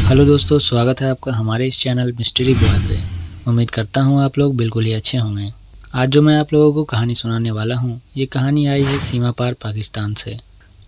Hello दोस्तों, स्वागत है आपका हमारे इस चैनल मिस्ट्री बॉय पे। उम्मीद करता हूँ आप लोग बिल्कुल ही अच्छे होंगे। आज जो मैं आप लोगों को कहानी सुनाने वाला हूँ, ये कहानी आई है सीमा पार पाकिस्तान से।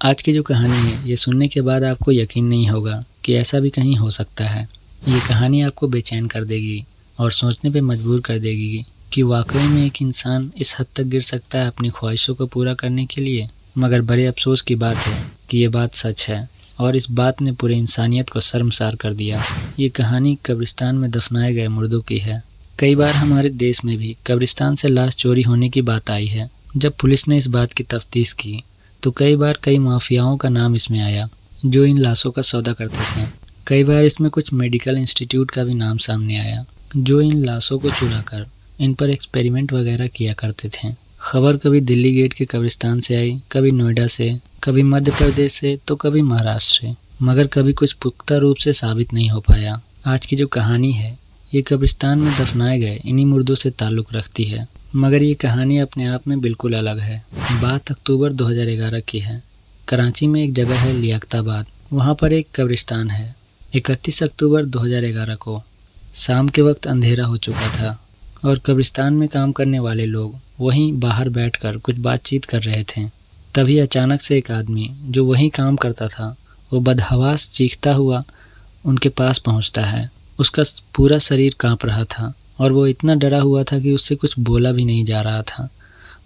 आज की जो कहानी है, ये सुनने के बाद आपको यकीन नहीं होगा कि ऐसा भी कहीं हो सकता है। ये कहानी आपको बेचैन कर देगी और सोचने पर मजबूर कर देगी कि वाकई में एक इंसान इस हद तक गिर सकता है अपनी ख्वाहिशों को पूरा करने के लिए। मगर बड़े अफसोस की बात है कि ये बात सच है और इस बात ने पूरे इंसानियत को शर्मसार कर दिया। ये कहानी कब्रिस्तान में दफनाए गए मुर्दों की है। कई बार हमारे देश में भी कब्रिस्तान से लाश चोरी होने की बात आई है। जब पुलिस ने इस बात की तफ्तीश की तो कई बार कई माफियाओं का नाम इसमें आया जो इन लाशों का सौदा करते थे। कई बार इसमें कुछ मेडिकल इंस्टीट्यूट का भी नाम सामने आया जो इन लाशों को चुरा कर इन पर एक्सपेरिमेंट वगैरह किया करते थे। खबर कभी दिल्ली गेट के कब्रिस्तान से आई, कभी नोएडा से, कभी मध्य प्रदेश से, तो कभी महाराष्ट्र से, मगर कभी कुछ पुख्ता रूप से साबित नहीं हो पाया। आज की जो कहानी है, ये कब्रिस्तान में दफनाए गए इन्हीं मुर्दों से ताल्लुक़ रखती है, मगर ये कहानी अपने आप में बिल्कुल अलग है। बात अक्टूबर 2011 की है। कराची में एक जगह है लियाकताबाद, वहाँ पर एक कब्रिस्तान है। 31 अक्टूबर 2011 को शाम के वक्त अंधेरा हो चुका था और कब्रिस्तान में काम करने वाले लोग वहीं बाहर बैठकर कुछ बातचीत कर रहे थे। तभी अचानक से एक आदमी जो वहीं काम करता था, वो बदहवास चीखता हुआ उनके पास पहुंचता है। उसका पूरा शरीर कांप रहा था और वो इतना डरा हुआ था कि उससे कुछ बोला भी नहीं जा रहा था।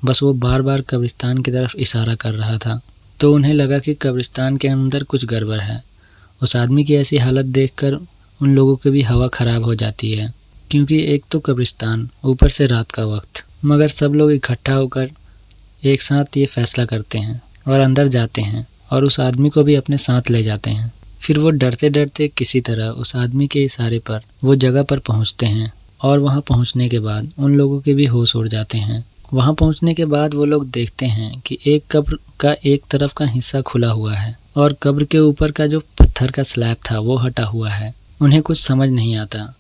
बस वो बार बार कब्रिस्तान की तरफ इशारा कर रहा था। तो उन्हें लगा कि कब्रिस्तान के अंदर कुछ गड़बड़ है। उस आदमी की ऐसी हालत देखकर उन लोगों की भी हवा ख़राब हो जाती है, क्योंकि एक तो कब्रिस्तान, ऊपर से रात का वक्त। मगर सब लोग इकट्ठा होकर एक साथ ये फैसला करते हैं और अंदर जाते हैं और उस आदमी को भी अपने साथ ले जाते हैं। फिर वो डरते डरते किसी तरह उस आदमी के इशारे पर वो जगह पर पहुंचते हैं और वहां पहुंचने के बाद उन लोगों के भी होश उड़ जाते हैं। वहां पहुंचने के बाद वो लोग देखते हैं कि एक कब्र का एक तरफ का हिस्सा खुला हुआ है और कब्र के ऊपर का जो पत्थर का स्लैब था वो हटा हुआ है। उन्हें कुछ समझ नहीं आता।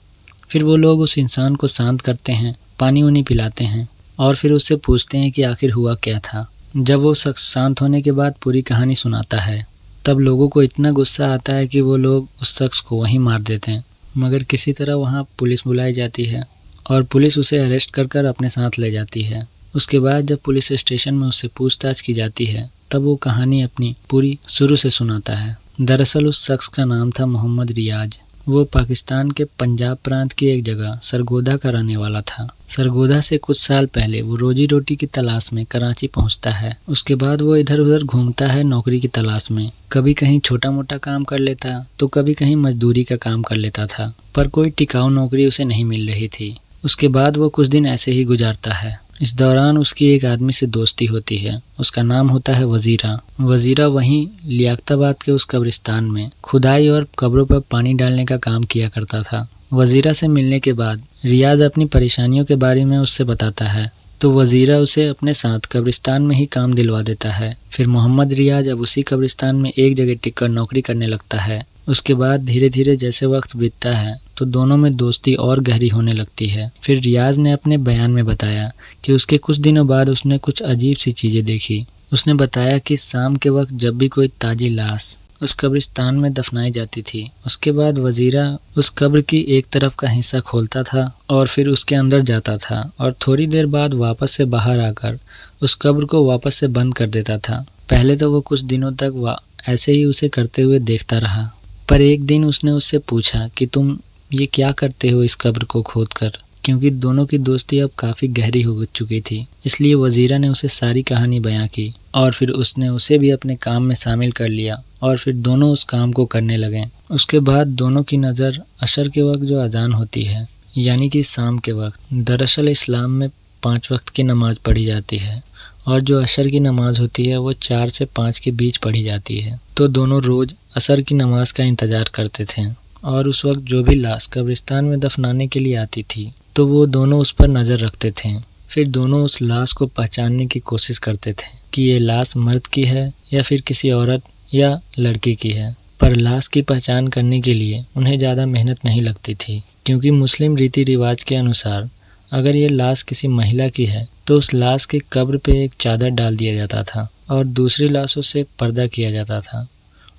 फिर वो लोग उस इंसान को शांत करते हैं, पानी उनी पिलाते हैं और फिर उससे पूछते हैं कि आखिर हुआ क्या था। जब वो शख्स शांत होने के बाद पूरी कहानी सुनाता है, तब लोगों को इतना गुस्सा आता है कि वो लोग उस शख्स को वहीं मार देते हैं। मगर किसी तरह वहाँ पुलिस बुलाई जाती है और पुलिस उसे अरेस्ट कर कर अपने साथ ले जाती है। उसके बाद जब पुलिस स्टेशन में उससे पूछताछ की जाती है, तब वो कहानी अपनी पूरी शुरू से सुनाता है। दरअसल उस शख्स का नाम था मोहम्मद रियाज। वो पाकिस्तान के पंजाब प्रांत की एक जगह सरगोदा का रहने वाला था। सरगोदा से कुछ साल पहले वो रोजी रोटी की तलाश में कराची पहुंचता है। उसके बाद वो इधर उधर घूमता है नौकरी की तलाश में। कभी कहीं छोटा मोटा काम कर लेता तो कभी कहीं मजदूरी का काम कर लेता था, पर कोई टिकाऊ नौकरी उसे नहीं मिल रही थी। उसके बाद वो कुछ दिन ऐसे ही गुजारता है। इस दौरान उसकी एक आदमी से दोस्ती होती है। उसका नाम होता है वजीरा। वजीरा वहीं लियाकताबाद के उस कब्रिस्तान में खुदाई और कब्रों पर पानी डालने का काम किया करता था। वजीरा से मिलने के बाद रियाज अपनी परेशानियों के बारे में उससे बताता है, तो वजीरा उसे अपने साथ कब्रिस्तान में ही काम दिलवा देता है। फिर मोहम्मद रियाज अब उसी कब्रिस्तान में एक जगह टिककर नौकरी करने लगता है। उसके बाद धीरे धीरे जैसे वक्त बीतता है तो दोनों में दोस्ती और गहरी होने लगती है। फिर रियाज ने अपने बयान में बताया कि उसके कुछ दिनों बाद उसने कुछ अजीब सी चीज़ें देखी। उसने बताया कि शाम के वक्त जब भी कोई ताजी लाश उस कब्रिस्तान में दफनाई जाती थी, उसके बाद वजीरा उस कब्र की एक तरफ का हिस्सा खोलता था और फिर उसके अंदर जाता था और थोड़ी देर बाद वापस से बाहर आकर उस कब्र को वापस से बंद कर देता था। पहले तो वो कुछ दिनों तक ऐसे ही उसे करते हुए देखता रहा, पर एक दिन उसने उससे पूछा कि तुम ये क्या करते हो इस कब्र को खोदकर, क्योंकि दोनों की दोस्ती अब काफ़ी गहरी हो चुकी थी। इसलिए वजीरा ने उसे सारी कहानी बयां की और फिर उसने उसे भी अपने काम में शामिल कर लिया और फिर दोनों उस काम को करने लगे। उसके बाद दोनों की नज़र अशर के वक्त जो अजान होती है, यानी कि शाम के वक्त, दरअसल इस्लाम में 5 वक्त की नमाज़ पढ़ी जाती है और जो अशर की नमाज़ होती है वो 4 से 5 के बीच पढ़ी जाती है। तो दोनों रोज़ असर की नमाज का इंतज़ार करते थे और उस वक्त जो भी लाश कब्रिस्तान में दफनाने के लिए आती थी तो वो दोनों उस पर नज़र रखते थे। फिर दोनों उस लाश को पहचानने की कोशिश करते थे कि ये लाश मर्द की है या फिर किसी औरत या लड़की की है। पर लाश की पहचान करने के लिए उन्हें ज़्यादा मेहनत नहीं लगती थी, क्योंकि मुस्लिम रीति रिवाज के अनुसार अगर ये लाश किसी महिला की है तो उस लाश के कब्र पे एक चादर डाल दिया जाता था और दूसरी लाशों से पर्दा किया जाता था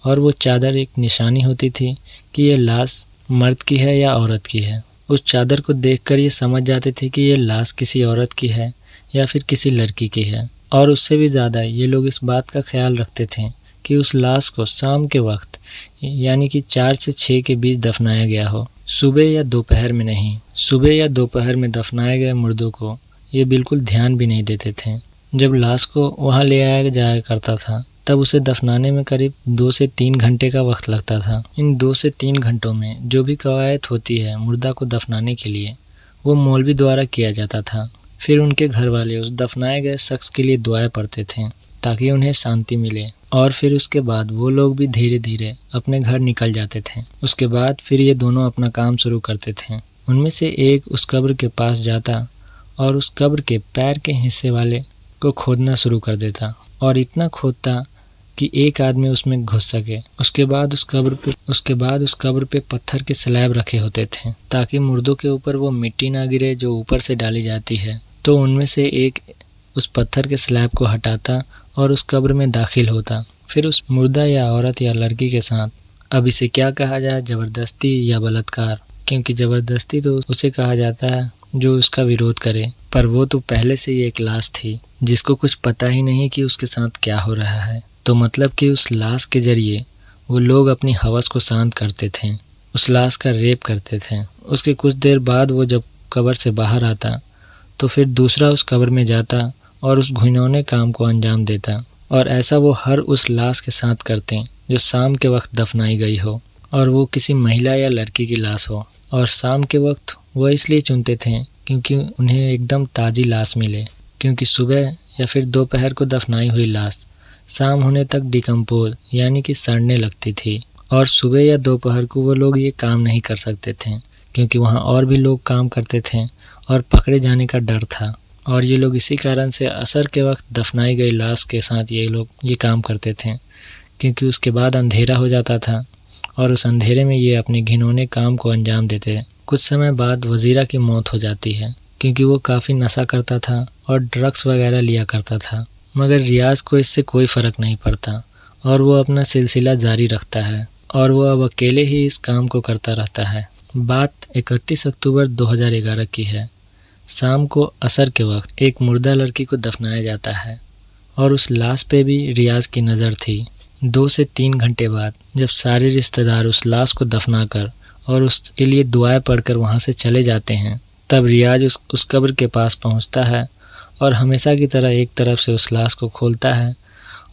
और वो चादर एक निशानी होती थी कि ये लाश मर्द की है या औरत की है। उस चादर को देखकर ये समझ जाते थे कि ये लाश किसी औरत की है या फिर किसी लड़की की है। और उससे भी ज़्यादा ये लोग इस बात का ख्याल रखते थे कि उस लाश को शाम के वक्त यानी कि 4 से 6 के बीच दफनाया गया हो, सुबह या दोपहर में नहीं। सुबह या दोपहर में दफनाए गए मुर्दों को ये बिल्कुल ध्यान भी नहीं देते थे। जब लाश को वहाँ ले आया जाया करता था तब उसे दफनाने में करीब 2 से 3 घंटे का वक्त लगता था। इन 2 से 3 घंटों में जो भी कवायद होती है मुर्दा को दफनाने के लिए वो मौलवी द्वारा किया जाता था। फिर उनके घर वाले उस दफनाए गए शख्स के लिए दुआएं पढ़ते थे ताकि उन्हें शांति मिले, और फिर उसके बाद वो लोग भी धीरे धीरे अपने घर निकल जाते थे। उसके बाद फिर ये दोनों अपना काम शुरू करते थे। उनमें से एक उस कब्र के पास जाता और उस कब्र के पैर के हिस्से वाले को खोदना शुरू कर देता और इतना खोदता कि एक आदमी उसमें घुस सके। उसके बाद उस कब्र पे पत्थर के स्लैब रखे होते थे ताकि मुर्दों के ऊपर वो मिट्टी ना गिरे जो ऊपर से डाली जाती है। तो उनमें से एक उस पत्थर के स्लैब को हटाता और उस कब्र में दाखिल होता। फिर उस मुर्दा या औरत या लड़की के साथ, अब इसे क्या कहा जाए, ज़बरदस्ती या बलात्कार, क्योंकि ज़बरदस्ती तो उसे कहा जाता है जो उसका विरोध करे, पर वो तो पहले से ही एक लाश थी जिसको कुछ पता ही नहीं कि उसके साथ क्या हो रहा है। तो मतलब कि उस लाश के जरिए वो लोग अपनी हवस को शांत करते थे, उस लाश का रेप करते थे। उसके कुछ देर बाद वो जब कब्र से बाहर आता तो फिर दूसरा उस कब्र में जाता और उस घिनौने काम को अंजाम देता। और ऐसा वो हर उस लाश के साथ करते जो शाम के वक्त दफनाई गई हो, और वो किसी महिला या लड़की की लाश हो। और शाम के वक्त वो इसलिए चुनते थे क्योंकि उन्हें एकदम ताज़ी लाश मिले, क्योंकि सुबह या फिर दोपहर को दफनाई हुई लाश शाम होने तक डिकम्पोज यानी कि सड़ने लगती थी। और सुबह या दोपहर को वो लोग ये काम नहीं कर सकते थे क्योंकि वहाँ और भी लोग काम करते थे और पकड़े जाने का डर था। और ये लोग इसी कारण से असर के वक्त दफनाई गई लाश के साथ ये लोग ये काम करते थे, क्योंकि उसके बाद अंधेरा हो जाता था और उस अंधेरे में ये अपने घिनौने काम को अंजाम देते। कुछ समय बाद वजीरा की मौत हो जाती है क्योंकि वो काफ़ी नशा करता था और ड्रग्स वगैरह लिया करता था, मगर रियाज को इससे कोई फ़र्क नहीं पड़ता और वो अपना सिलसिला जारी रखता है और वो अब अकेले ही इस काम को करता रहता है। बात 31 अक्टूबर 2011 की है। शाम को असर के वक्त एक मुर्दा लड़की को दफनाया जाता है और उस लाश पे भी रियाज की नज़र थी। 2 से 3 घंटे बाद जब सारे रिश्तेदार उस लाश को दफनाकर और उसके लिए दुआएं पढ़कर वहाँ से चले जाते हैं, तब रियाज उस कब्र के पास पहुँचता है और हमेशा की तरह एक तरफ से उस लाश को खोलता है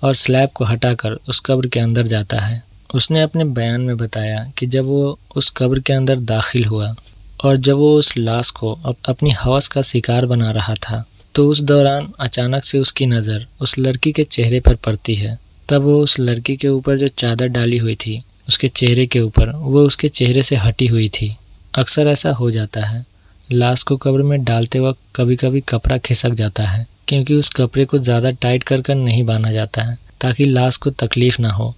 और स्लैब को हटाकर उस कब्र के अंदर जाता है। उसने अपने बयान में बताया कि जब वो उस कब्र के अंदर दाखिल हुआ और जब वो उस लाश को अपनी हवस का शिकार बना रहा था, तो उस दौरान अचानक से उसकी नज़र उस लड़की के चेहरे पर पड़ती है। तब वो उस लड़की के ऊपर जो चादर डाली हुई थी उसके चेहरे के ऊपर, वो उसके चेहरे से हटी हुई थी। अक्सर ऐसा हो जाता है, लाश को कब्र में डालते वक्त कभी कभी कपड़ा खिसक जाता है क्योंकि उस कपड़े को ज़्यादा टाइट कर नहीं बांधा जाता है ताकि लाश को तकलीफ़ ना हो।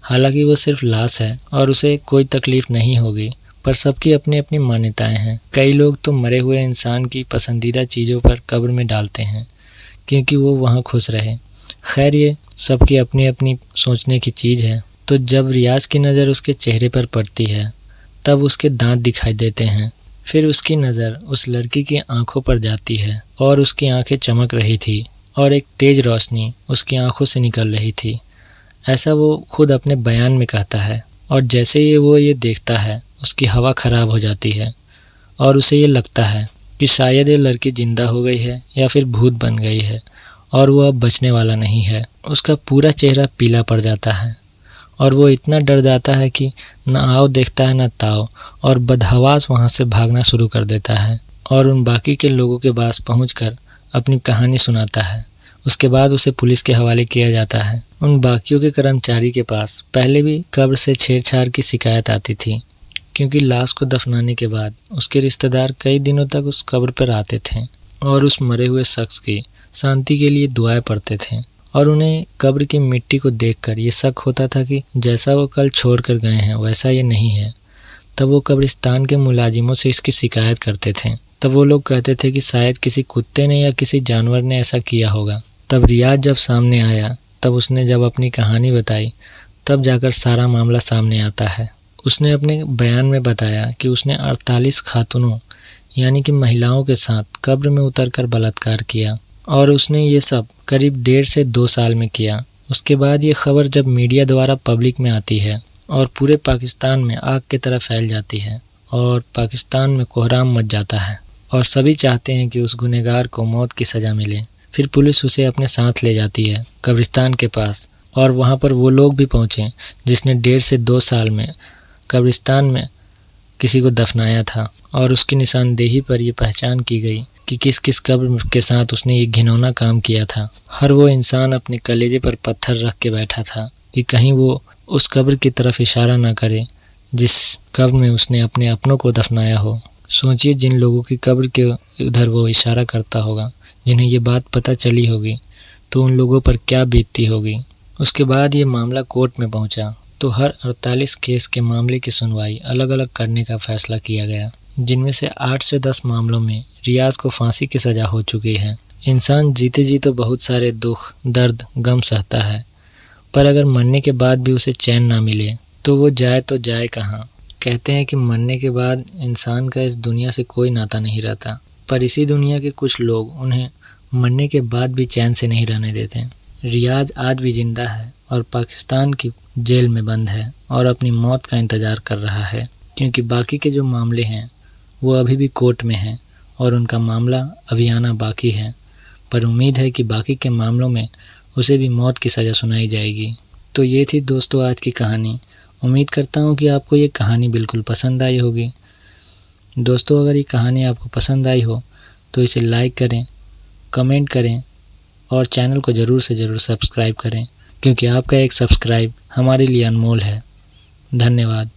हालांकि वो सिर्फ लाश है और उसे कोई तकलीफ़ नहीं होगी, पर सबकी अपनी अपनी मान्यताएं हैं। कई लोग तो मरे हुए इंसान की पसंदीदा चीज़ों पर कब्र में डालते हैं क्योंकि वो वहाँ खुश रहे। खैर, ये सबकी अपनी अपनी सोचने की चीज़ है। तो जब रियाज की नज़र उसके चेहरे पर पड़ती है तब उसके दांत दिखाई देते हैं। फिर उसकी नज़र उस लड़की की आंखों पर जाती है और उसकी आंखें चमक रही थी और एक तेज़ रोशनी उसकी आंखों से निकल रही थी, ऐसा वो खुद अपने बयान में कहता है। और जैसे ही वो ये देखता है उसकी हवा ख़राब हो जाती है और उसे ये लगता है कि शायद ये लड़की ज़िंदा हो गई है या फिर भूत बन गई है और वो अब बचने वाला नहीं है। उसका पूरा चेहरा पीला पड़ जाता है और वो इतना डर जाता है कि न आओ देखता है न ताओ, और बदहवास वहाँ से भागना शुरू कर देता है और उन बाकी के लोगों के पास पहुंचकर अपनी कहानी सुनाता है। उसके बाद उसे पुलिस के हवाले किया जाता है। उन बाकियों के कर्मचारी के पास पहले भी कब्र से छेड़छाड़ की शिकायत आती थी क्योंकि लाश को दफनाने के बाद उसके रिश्तेदार कई दिनों तक उस कब्र पर आते थे और उस मरे हुए शख्स की शांति के लिए दुआएं पढ़ते थे। और उन्हें कब्र की मिट्टी को देखकर ये शक होता था कि जैसा वो कल छोड़ कर गए हैं वैसा ये नहीं है। तब वो कब्रिस्तान के मुलाजिमों से इसकी शिकायत करते थे। तब वो लोग कहते थे कि शायद किसी कुत्ते ने या किसी जानवर ने ऐसा किया होगा। तब रियाज जब सामने आया तब उसने जब अपनी कहानी बताई तब जाकर सारा मामला सामने आता है। उसने अपने बयान में बताया कि उसने 48 खातूनों यानी कि महिलाओं के साथ कब्र में उतरकर बलात्कार किया और उसने ये सब करीब 1.5 से 2 साल में किया। उसके बाद ये खबर जब मीडिया द्वारा पब्लिक में आती है और पूरे पाकिस्तान में आग की तरह फैल जाती है और पाकिस्तान में कोहराम मच जाता है और सभी चाहते हैं कि उस गुनहगार को मौत की सज़ा मिले। फिर पुलिस उसे अपने साथ ले जाती है कब्रिस्तान के पास और वहाँ पर वो लोग भी पहुँचे जिसने 1.5 से 2 साल में कब्रिस्तान में किसी को दफनाया था और उसकी निशानदेही पर यह पहचान की गई कि किस किस कब्र के साथ उसने ये घिनौना काम किया था। हर वो इंसान अपने कलेजे पर पत्थर रख के बैठा था कि कहीं वो उस कब्र की तरफ इशारा ना करे जिस कब्र में उसने अपने अपनों को दफनाया हो। सोचिए जिन लोगों की कब्र के उधर वो इशारा करता होगा, जिन्हें ये बात पता चली होगी तो उन लोगों पर क्या बीतती होगी। उसके बाद ये मामला कोर्ट में पहुंचा तो हर 48 केस के मामले की सुनवाई अलग अलग करने का फैसला किया गया, जिनमें से 8 से 10 मामलों में रियाज को फांसी की सज़ा हो चुकी है। इंसान जीते जी तो बहुत सारे दुख, दर्द, गम सहता है, पर अगर मरने के बाद भी उसे चैन ना मिले तो वो जाए तो जाए कहाँ। कहते हैं कि मरने के बाद इंसान का इस दुनिया से कोई नाता नहीं रहता, पर इसी दुनिया के कुछ लोग उन्हें मरने के बाद भी चैन से नहीं रहने देते। रियाज आज भी जिंदा है और पाकिस्तान की जेल में बंद है और अपनी मौत का इंतज़ार कर रहा है, क्योंकि बाकी के जो मामले हैं वो अभी भी कोर्ट में हैं और उनका मामला अभी आना बाकी है। पर उम्मीद है कि बाकी के मामलों में उसे भी मौत की सज़ा सुनाई जाएगी। तो ये थी दोस्तों आज की कहानी। उम्मीद करता हूँ कि आपको ये कहानी बिल्कुल पसंद आई होगी। दोस्तों अगर ये कहानी आपको पसंद आई हो तो इसे लाइक करें, कमेंट करें और चैनल को ज़रूर से ज़रूर सब्सक्राइब करें, क्योंकि आपका एक सब्सक्राइब हमारे लिए अनमोल है। धन्यवाद।